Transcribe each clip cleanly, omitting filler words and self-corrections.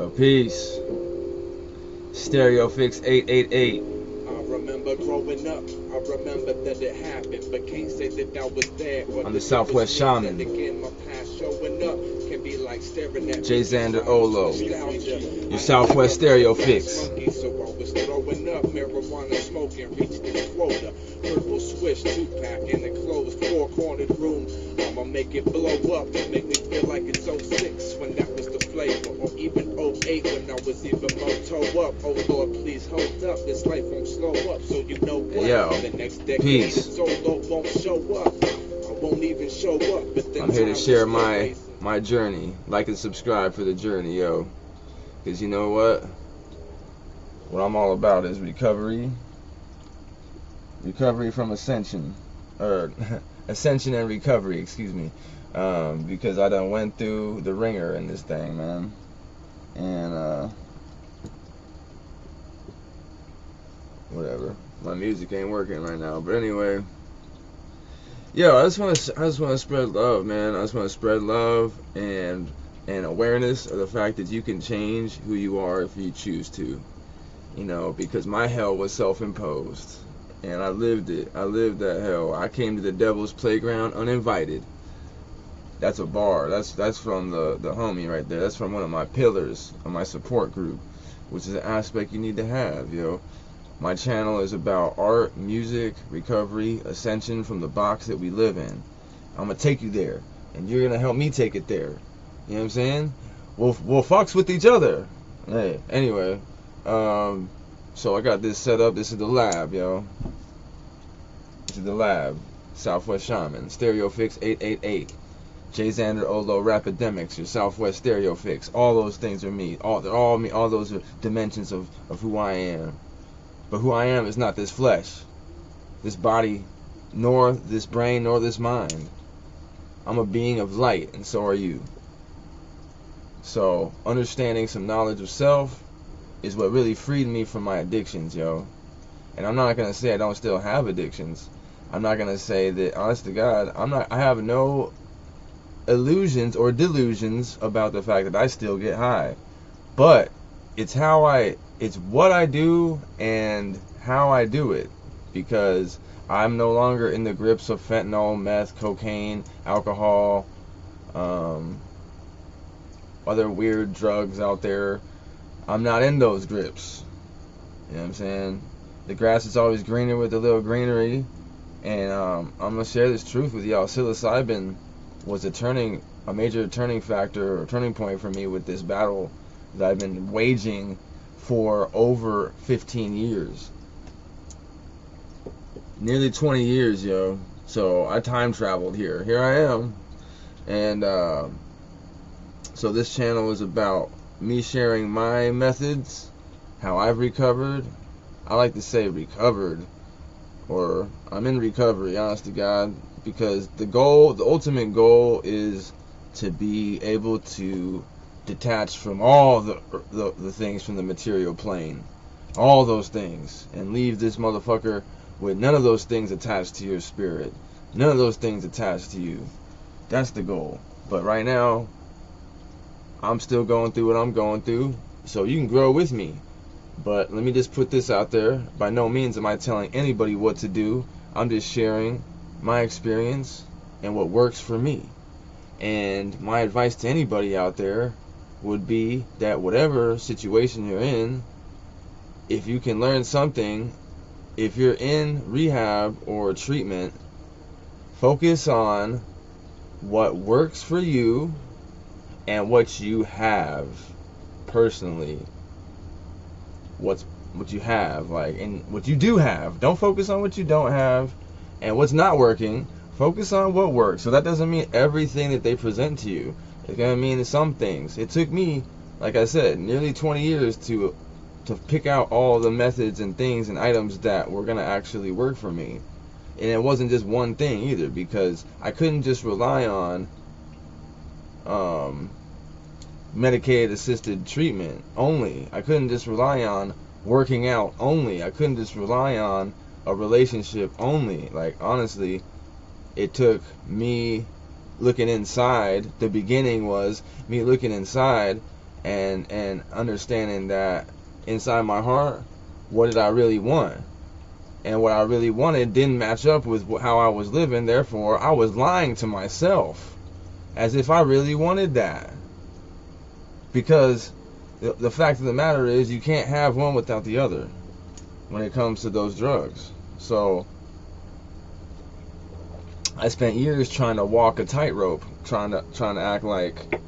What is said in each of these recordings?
Yo, peace. StereoPhiX888. I remember growing up, I remember that it happened, but can't say that I was there. I'm the SouthWst Shaman. Again, my past showing up can be like staring at J.XanderOlow. Your SouthWst StereoPHiX. So I was throwing up, marijuana smoking, reached its quota. Purple Swish 2-pack in a closed four-cornered room. I'ma make it blow up, make me feel like it's 06 when that was the flavor, or even 08 when I was even more toe up. Oh Lord, please hold up, this life won't slow up, so you know what? Yo, The next decade peace. solo won't show up. I won't even show up. But then I'm here to share my journey. Like and subscribe for the journey, yo. Because you know what? What I'm all about is recovery. Recovery from ascension. Or ascension and recovery, excuse me. Because I done went through the ringer in this thing, man. And whatever. My music ain't working right now. But anyway, yo, I just want to spread love, man. I just want to spread love and awareness of the fact that you can change who you are if you choose to. You know, because my hell was self-imposed, and I lived it. I lived that hell. I came to the devil's playground uninvited. That's a bar. That's from the homie right there. That's from one of my pillars of my support group, which is an aspect you need to have, yo. My channel is about art, music, recovery, ascension from the box that we live in. I'm gonna take you there, and you're gonna help me take it there. You know what I'm saying? We'll fucks with each other. Hey, anyway, so I got this set up. This is the lab, yo. This is the lab. SouthWst Shaman, StereoPhiX888, J.XanderOlow, RapAtDaMics, your SouthWst StereoPHiX. All those things are me. They're all me. All those are dimensions of who I am. But who I am is not this flesh, this body, nor this brain, nor this mind. I'm a being of light, and so are you. So understanding some knowledge of self is what really freed me from my addictions, yo. And I'm not gonna say I don't still have addictions. I'm not gonna say that, honest to God, I have no illusions or delusions about the fact that I still get high. But it's what I do and how I do it, because I'm no longer in the grips of fentanyl, meth, cocaine, alcohol, other weird drugs out there. I'm not in those grips. You know what I'm saying? The grass is always greener with a little greenery. And I'm gonna share this truth with y'all. Psilocybin was a major turning factor or turning point for me with this battle that I've been waging for over 15 years. Nearly 20 years, yo. So I time traveled here. Here I am. And so this channel is about me sharing my methods, how I've recovered. I like to say recovered, or I'm in recovery, honest to God, because the ultimate goal is to be able to detach from all the things from the material plane, all those things, and leave this motherfucker with none of those things attached to your spirit, none of those things attached to you. That's the goal. But right now, I'm still going through what I'm going through, so you can grow with me. But let me just put this out there. By no means am I telling anybody what to do. I'm just sharing my experience and what works for me. And my advice to anybody out there would be that whatever situation you're in, if you can learn something, if you're in rehab or treatment, focus on what works for you and what you have personally. What you have, like, and what you do have. Don't focus on what you don't have and what's not working. Focus on what works. So that doesn't mean everything that they present to you. It's gonna mean some things. It took me, like I said, nearly 20 years to pick out all the methods and things and items that were gonna actually work for me. And it wasn't just one thing either, because I couldn't just rely on medicated assisted treatment only. I couldn't just rely on working out only. I couldn't just rely on a relationship only. Like, honestly, it took me looking inside. The beginning was me looking inside and understanding that inside my heart, what did I really want? And what I really wanted didn't match up with how I was living. Therefore, I was lying to myself as if I really wanted that. Because the fact of the matter is, you can't have one without the other when it comes to those drugs. So I spent years trying to walk a tightrope, trying to act like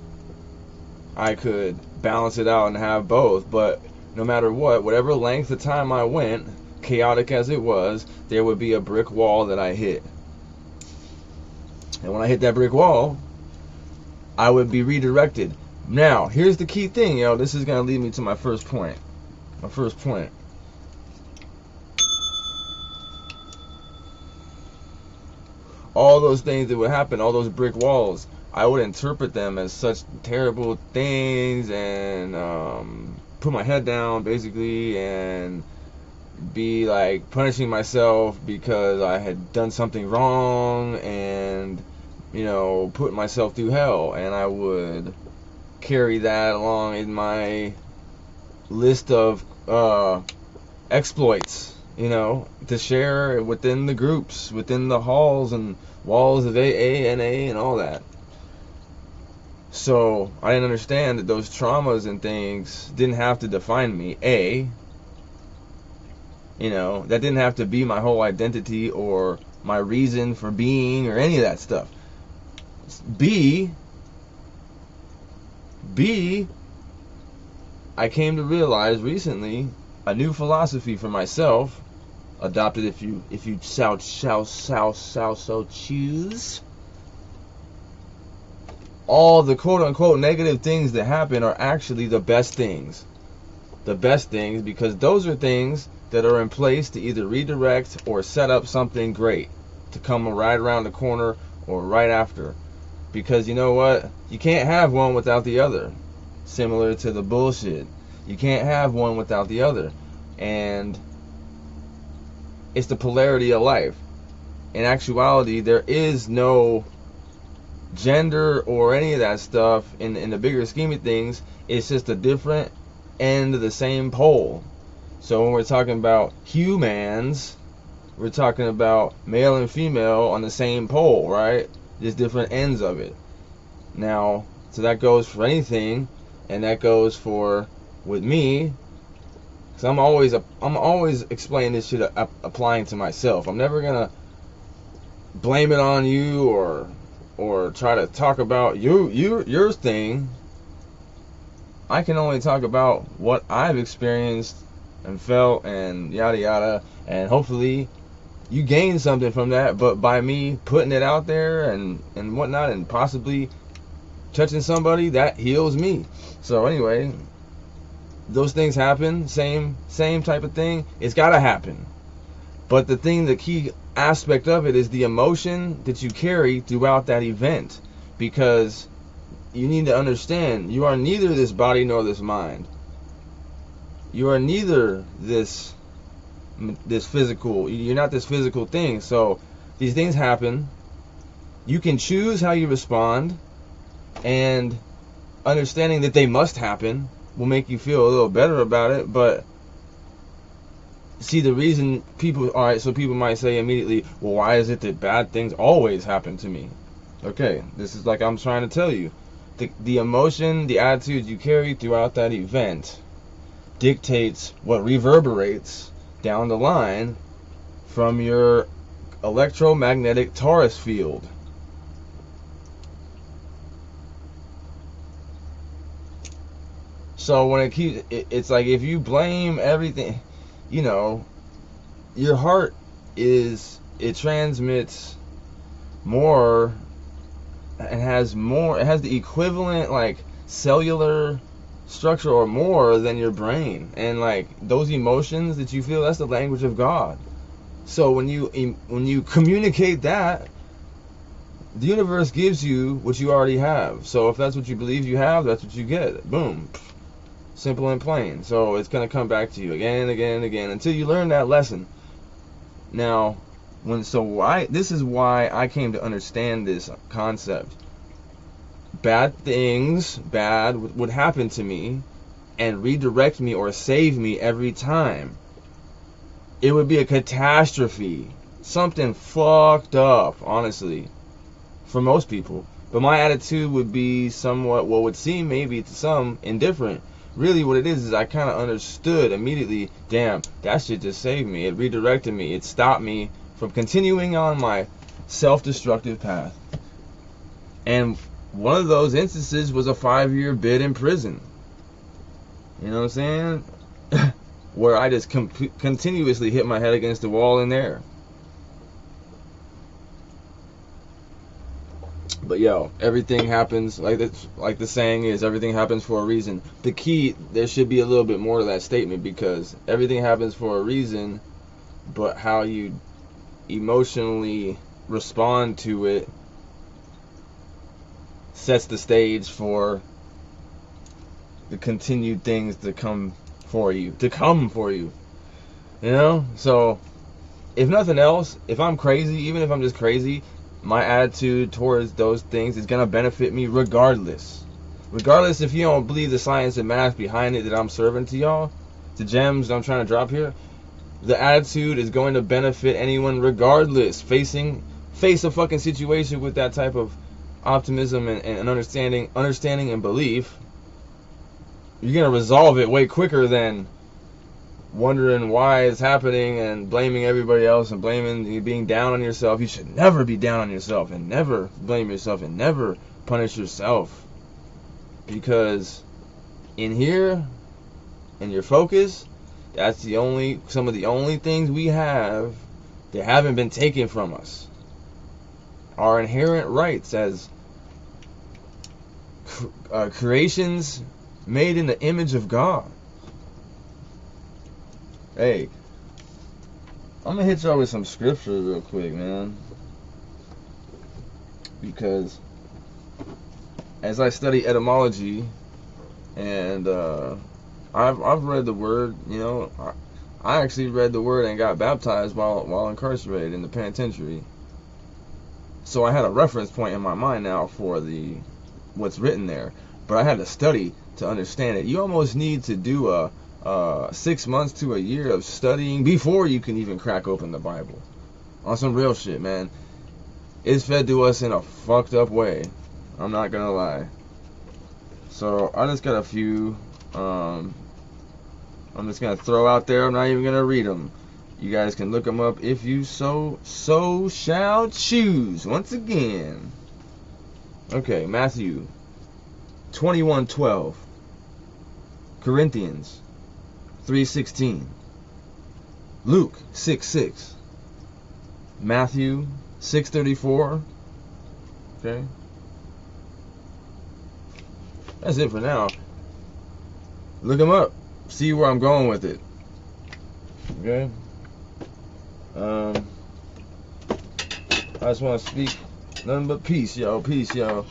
I could balance it out and have both. But no matter what, whatever length of time I went, chaotic as it was, there would be a brick wall that I hit. And when I hit that brick wall, I would be redirected. Now, here's the key thing, yo. This is going to lead me to my first point. My first point. All those things that would happen, all those brick walls, I would interpret them as such terrible things and put my head down, basically, and be like punishing myself because I had done something wrong and, you know, put myself through hell. And I would carry that along in my list of exploits, you know, to share within the groups, within the halls and walls of AA, NA, and all that. So I didn't understand that those traumas and things didn't have to define me. You know, that didn't have to be my whole identity or my reason for being or any of that stuff. B, I came to realize recently a new philosophy for myself, adopted if you so choose. All the quote-unquote negative things that happen are actually the best things. The best things, because those are things that are in place to either redirect or set up something great to come right around the corner or right after. Because you know what? You can't have one without the other. Similar to the bullshit. You can't have one without the other. And it's the polarity of life. In actuality, there is no gender or any of that stuff in the bigger scheme of things. It's just a different end of the same pole. So when we're talking about humans, we're talking about male and female on the same pole, right? Just different ends of it. Now, so that goes for anything, and that goes for with me, because I'm always explaining this shit applying to myself. I'm never gonna blame it on you or try to talk about your thing. I can only talk about what I've experienced and felt and yada yada, and hopefully you gain something from that. But by me putting it out there and whatnot, and possibly touching somebody, that heals me. So anyway, those things happen, same type of thing. It's gotta happen. But the key aspect of it is the emotion that you carry throughout that event, because you need to understand you are neither this body nor this mind. You are neither this physical. You're not this physical thing. So these things happen. You can choose how you respond, and understanding that they must happen will make you feel a little better about it. But see, the reason people might say immediately, well, why is it that bad things always happen to me? Okay, this is like I'm trying to tell you. The emotion, the attitude you carry throughout that event dictates what reverberates down the line from your electromagnetic torus field. So when it's like if you blame everything, you know, your heart it transmits more and has more, it has the equivalent like cellular structure or more than your brain. And like those emotions that you feel, that's the language of God. So when you communicate that, the universe gives you what you already have. So if that's what you believe you have, that's what you get. Boom. Simple and plain. So it's going to come back to you again and again and again until you learn that lesson. Now, this is why I came to understand this concept. bad things, would happen to me and redirect me or save me every time. It would be a catastrophe. Something fucked up, honestly, for most people. But my attitude would be somewhat, what would seem maybe to some, indifferent. Really what it is I kind of understood immediately, damn, that shit just saved me. It redirected me. It stopped me from continuing on my self-destructive path. And one of those instances was a 5-year bid in prison. You know what I'm saying? Where I just continuously hit my head against the wall in there. But yo, everything happens, like the saying is, everything happens for a reason. The key, there should be a little bit more to that statement, because everything happens for a reason, but how you emotionally respond to it sets the stage for the continued things to come for you. You know? So, if nothing else, if I'm crazy, even if I'm just crazy, my attitude towards those things is going to benefit me regardless. Regardless if you don't believe the science and math behind it that I'm serving to y'all, the gems that I'm trying to drop here, the attitude is going to benefit anyone regardless. Face a fucking situation with that type of optimism and understanding and belief, you're going to resolve it way quicker than wondering why it's happening and blaming everybody else and blaming you, being down on yourself. You should never be down on yourself and never blame yourself and never punish yourself, because in here, in your focus, that's some of the only things we have that haven't been taken from us. Our inherent rights as creations made in the image of God. Hey, I'm gonna hit y'all with some scripture real quick, man, because as I study etymology, and I've read the word, you know, I actually read the word and got baptized while incarcerated in the penitentiary. So I had a reference point in my mind now for what's written there, but I had to study to understand it. You almost need to do a 6 months to a year of studying before you can even crack open the Bible. On some real shit, man. It's fed to us in a fucked up way. I'm not gonna lie. So I just got a few. I'm just gonna throw out there. I'm not even gonna read them. You guys can look them up if you so shall choose. Once again. Okay, Matthew 21:12. Corinthians 3:16. Luke 6:6. Matthew 6:34. Okay. That's it for now. Look them up. See where I'm going with it. Okay. I just want to speak nothing but peace, yo. Peace, yo.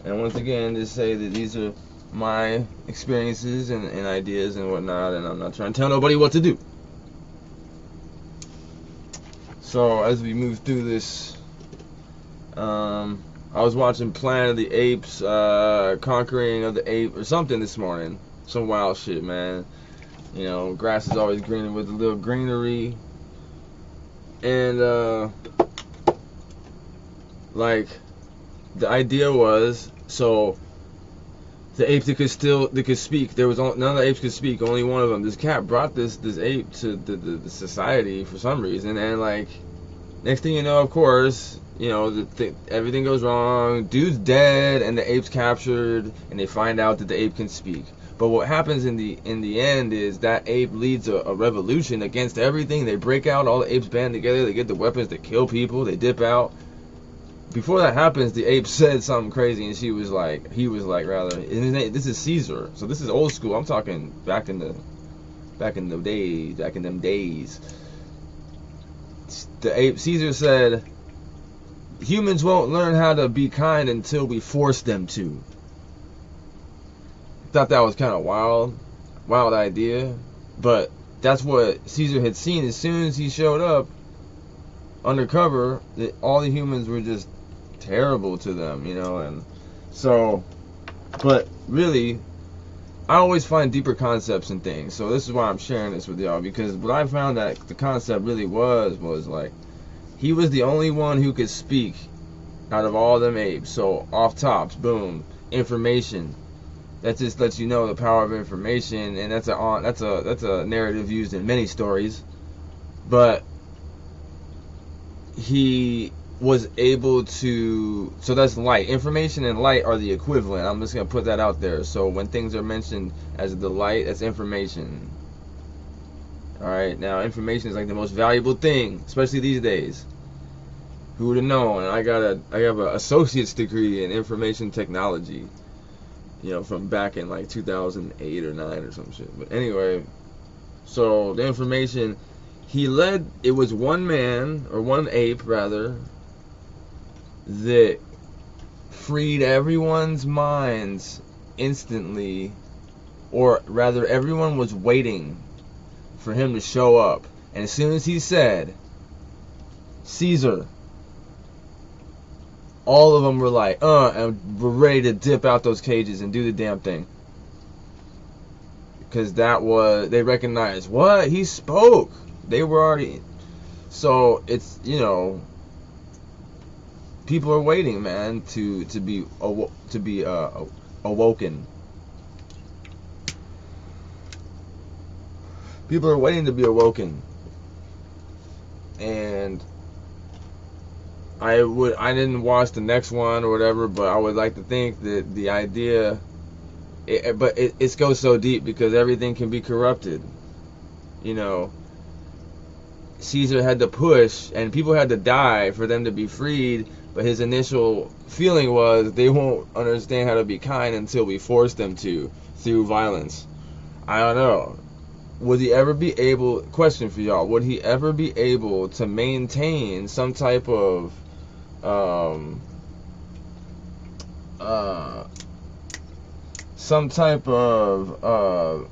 And once again, just say that these are my experiences and ideas and whatnot, and I'm not trying to tell nobody what to do. So as we move through this, I was watching Planet of the Apes, Conquering of the Ape or something this morning. Some wild shit, man. You know, grass is always greener with a little greenery. And like, the idea was, so the apes that could speak, there was none of the apes could speak, only one of them. This cat brought this ape to the society for some reason, and like, next thing you know, of course, you know, everything goes wrong. Dude's dead, and the ape's captured, and they find out that the ape can speak. But what happens in the end is that ape leads a revolution against everything. They break out, all the apes band together, they get the weapons to kill people, they dip out. Before that happens, the ape said something crazy, and he was like, this is Caesar. So this is old school. I'm talking back in them days. The ape, Caesar said, humans won't learn how to be kind until we force them to. Thought that was kind of wild idea, but that's what Caesar had seen. As soon as he showed up undercover, all the humans were just terrible to them, you know, and So, but really, I always find deeper concepts in things. So this is why I'm sharing this with y'all, because what I found that the concept really was like, he was the only one who could speak out of all them apes. So off tops, boom, information. That just lets you know the power of information, and that's a narrative used in many stories. But he was able to, so that's light. Information and light are the equivalent. I'm just gonna put that out there. So when things are mentioned as the light, that's information. All right, now information is like the most valuable thing, especially these days. Who would have known? I have an associate's degree in information technology, you know, from back in like 2008 or 9 or some shit. But anyway, so the information he led, it was one man, or one ape rather, that freed everyone's minds instantly, or rather everyone was waiting for him to show up. And as soon as he said Caesar, all of them were like, and were ready to dip out those cages and do the damn thing. Because that was, they recognized, what? He spoke. They were already, so it's, you know, people are waiting, man, to be awoken. People are waiting to be awoken. And I didn't watch the next one or whatever, but I would like to think that the idea, it goes so deep because everything can be corrupted. You know, Caesar had to push, and people had to die for them to be freed, but his initial feeling was they won't understand how to be kind until we force them to, through violence. I don't know. Would he ever be able, question for y'all, would he ever be able to maintain some type of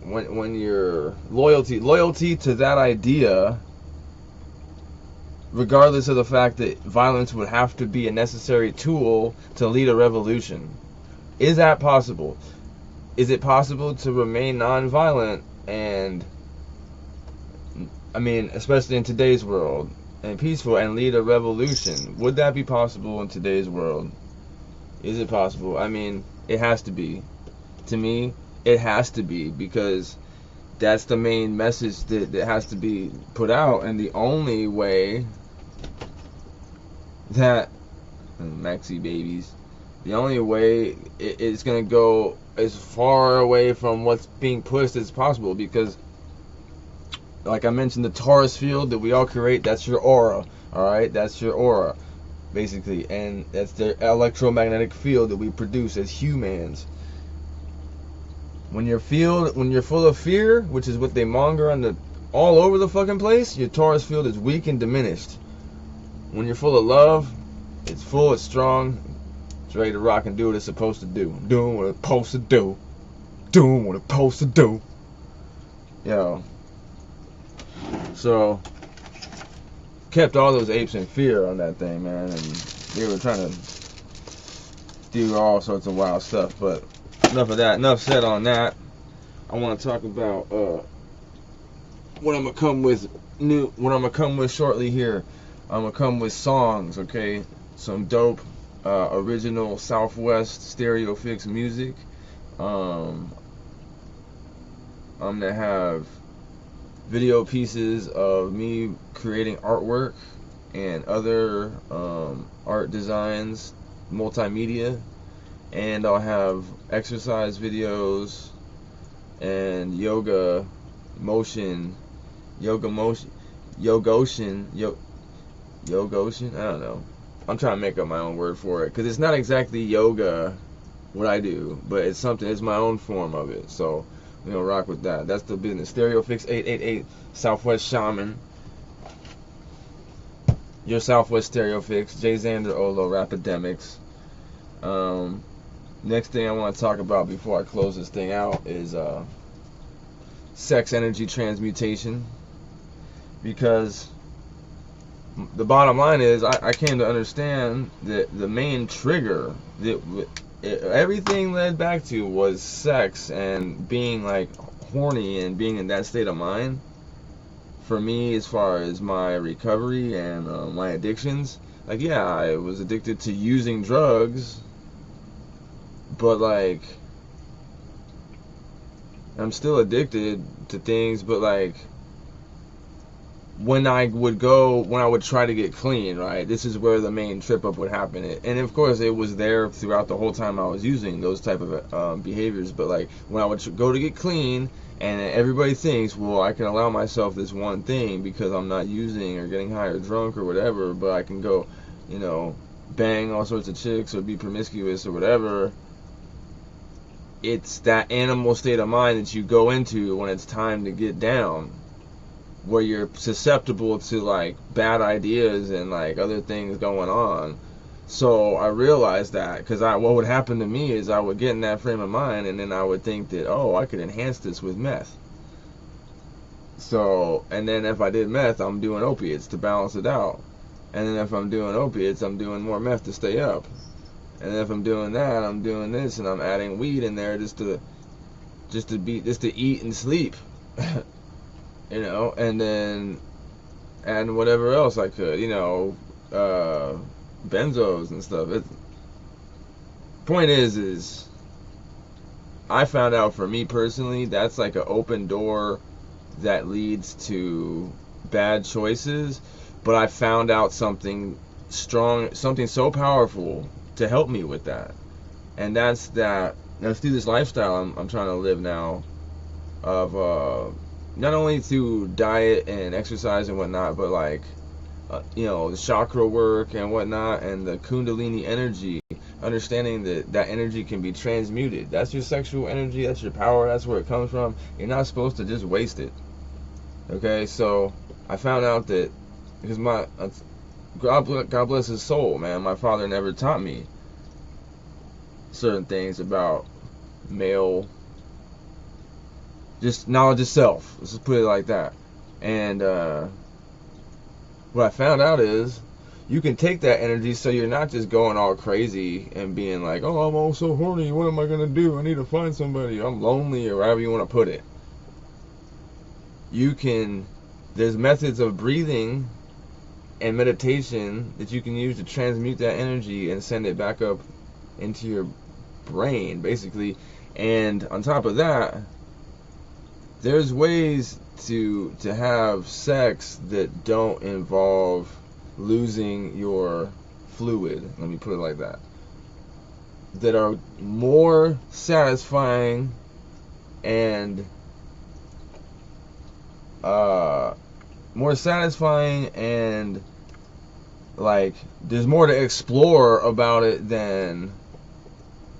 when your loyalty to that idea, regardless of the fact that violence would have to be a necessary tool to lead a revolution? Is that possible? Is it possible to remain non-violent and, I mean, especially in today's world, and peaceful, and lead a revolution? Would that be possible in today's world? Is it possible? I mean, it has to be. To me, it has to be, because that's the main message that has to be put out, and the only way that, maxi babies, the only way it's going to go as far away from what's being pushed as possible, because like I mentioned, the Taurus field that we all create, that's your aura. Alright, that's your aura, basically, and that's the electromagnetic field that we produce as humans. When you're full of fear, which is what they monger on all over the fucking place, your Taurus field is weak and diminished. When you're full of love, it's full, it's strong, it's ready to rock and do what it's supposed to do. Doing what it's supposed to do. Doing what it's supposed to do. Yo. So, kept all those apes in fear on that thing, man, and they were trying to do all sorts of wild stuff. But enough of that. Enough said on that. I want to talk about what I'm gonna come with shortly here. I'm gonna come with songs, okay? Some dope original SouthWst StereoPHiX music. I'm gonna have video pieces of me creating artwork and other art designs, multimedia, and I'll have exercise videos and yoga motion, I don't know. I'm trying to make up my own word for it, because it's not exactly yoga what I do, but it's my own form of it. So we're gonna rock with that. That's the business. StereoPhiX888, SouthWst Shaman, YourSouthWstStereoPHiX, J.XanderOlow, RapAtDaMics. Next thing I want to talk about before I close this thing out is sex energy transmutation, because the bottom line is I came to understand that the main trigger that everything led back to was sex and being like horny and being in that state of mind. For me, as far as my recovery and my addictions, like, yeah, I was addicted to using drugs, but like, I'm still addicted to things, but like, when I would try to get clean, right, this is where the main trip up would happen. And of course, it was there throughout the whole time I was using those type of behaviors. But like, when I would go to get clean, and everybody thinks, well, I can allow myself this one thing because I'm not using or getting high or drunk or whatever, but I can go, you know, bang all sorts of chicks or be promiscuous or whatever. It's that animal state of mind that you go into when it's time to get down, where you're susceptible to like bad ideas and like other things going on. So I realized that, because what would happen to me is I would get in that frame of mind, and then I would think that, oh, I could enhance this with meth. So, and then if I did meth, I'm doing opiates to balance it out. And then if I'm doing opiates, I'm doing more meth to stay up. And then if I'm doing that, I'm doing this, and I'm adding weed in there just to eat and sleep. You know, and then adding whatever else I could, you know, benzos and stuff. Point is I found out, for me personally, that's like an open door that leads to bad choices. But I found out something strong, something so powerful to help me with that. And that's through this lifestyle I'm trying to live now, of not only through diet and exercise and whatnot, but like you know, the chakra work and whatnot, and the kundalini energy, understanding that energy can be transmuted. That's your sexual energy, that's your power, that's where it comes from. You're not supposed to just waste it. Okay, so I found out that, because God bless his soul, man, my father never taught me certain things about male, just knowledge of self, let's just put it like that. And what I found out is you can take that energy, so you're not just going all crazy and being like, oh, I'm all so horny, what am I going to do? I need to find somebody, I'm lonely, or whatever you want to put it. There's methods of breathing and meditation that you can use to transmute that energy and send it back up into your brain, basically. And on top of that, there's ways to have sex that don't involve losing your fluid, let me put it like that are more satisfying and like there's more to explore about it than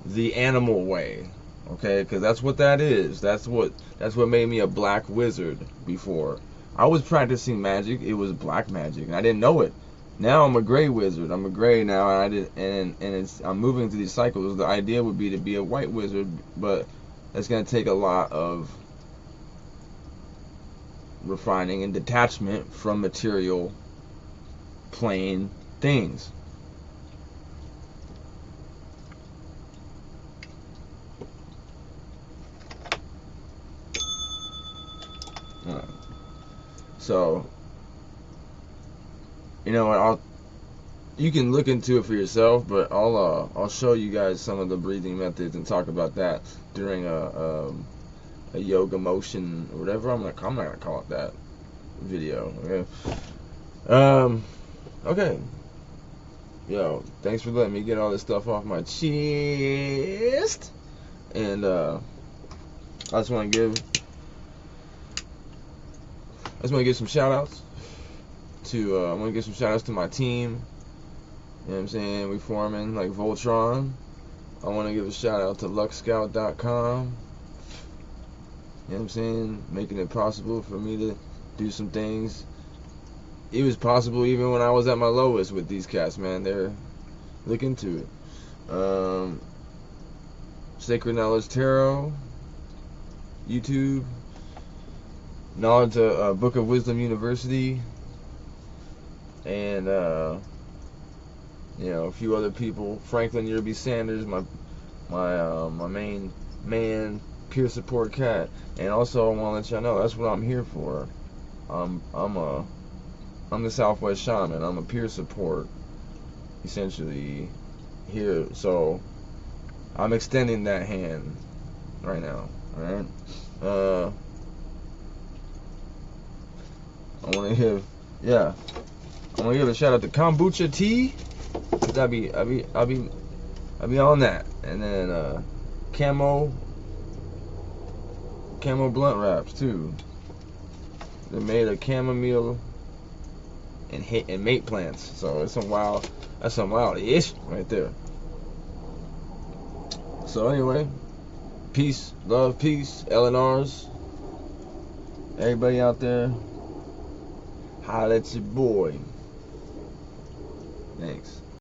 the animal way. Okay, because that's what that is. That's what made me a black wizard before. I was practicing magic. It was black magic, and I didn't know it. Now I'm a gray wizard. I'm a gray now, and I'm moving through these cycles. The idea would be to be a white wizard, but that's gonna take a lot of refining and detachment from material plane things. So, you know, you can look into it for yourself, but I'll show you guys some of the breathing methods and talk about that during a yoga motion or whatever. I'm not gonna call it that video. Okay. Okay. Yo, thanks for letting me get all this stuff off my chest. And I just want to give some shout outs to I want to give some shout outs to my team. You know what I'm saying? We forming like Voltron. I want to give a shout out to luckscout.com. You know what I'm saying? Making it possible for me to do some things. It was possible even when I was at my lowest with these cats, man. Look into it. Sacred Knowledge Tarot, YouTube, Knowledge Book of Wisdom University, and you know, a few other people. Franklin Yerby Sanders, my main man peer support cat. And also I want to let y'all know that's what I'm here for. I'm the SouthWst Shaman. I'm a peer support, essentially, here. So I'm extending that hand right now. Alright? I wanna give a shout out to Kombucha Tea. Cause I'll be on that. And then camo blunt wraps too. They're made of chamomile and mate plants. So that's some wild ish right there. So anyway, peace, love, peace, LNRs. Everybody out there, holla at your boy. Thanks.